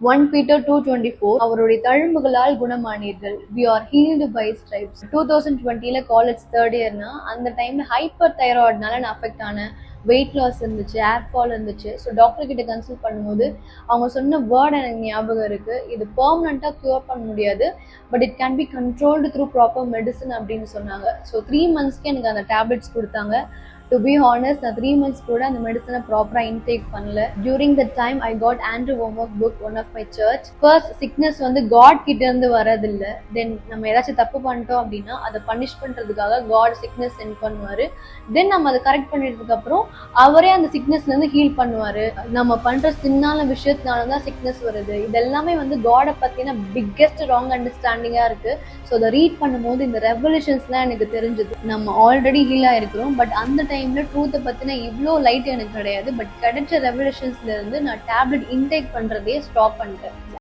1 Peter 2:24 அவருடைய தழும்புகளால் குணமானீர்கள். We are healed by stripes. 2020ல காலேஜ் தேர்ட் இயர்னா அந்த டைம்ல ஹைப்பர் தைராய்டுனால நான் அஃபெக்ட் ஆனேன். வெயிட் லாஸ் இருந்துச்சு, ஏர் ஃபால் இருந்துச்சு. ஸோ டாக்டர் கிட்ட கன்சல்ட் பண்ணும்போது அவங்க சொன்ன வேர்ட் எனக்கு ஞாபகம் இருக்கு. இது பெர்மனண்டா க்யூர் பண்ண முடியாது, but it can be controlled through proper medicine அப்படின்னு சொன்னாங்க. ஸோ 3 monthsக்கு எனக்கு அந்த டேப்லெட்ஸ் கொடுத்தாங்க. டு பி ஹானஸ்ட், நான் 3 months கூட அந்த மெடிசனை ப்ராப்பரா இன்டேக் பண்ணல. During the time I got Andrew Wommack book, one of my church. First, sickness வந்து காட் கிட்ட இருந்து வரதில்லை. தென் நம்ம ஏதாச்சும் தப்பு பண்ணிட்டோம் அப்படின்னா அதை பனிஷ் பண்றதுக்காக காட் சிக்னஸ் சென்ட் பண்ணுவாரு. தென் நம்ம அதை கரெக்ட் பண்ணிட்டதுக்கு அப்புறம் அவரே அந்த சிக்னஸ்ல இருந்து ஹீல் பண்ணுவாரு. நம்ம பண்ற சின்னால விஷயத்தினாலதான் சிக்னஸ் வருது. இதெல்லாமே வந்து காடை பத்தின பிக்கெஸ்ட் ராங் அண்டர்ஸ்டாண்டிங்கா இருக்கு. ஸோ அதை ரீட் பண்ணும்போது இந்த ரெவல்யூஷன்ஸ்லாம் எனக்கு தெரிஞ்சது. நம்ம ஆல்ரெடி ஹீல் ஆயிருக்கிறோம், பட் அந்த டைம்ல ட்ரூத்தை பத்தின இவ்வளோ லைட் எனக்கு கிடையாது. பட் கிடைச்ச ரெவல்யூஷன்ஸ்ல இருந்து நான் டேப்லெட் இன்டேக் பண்றதே ஸ்டாப் பண்ணிட்டேன்.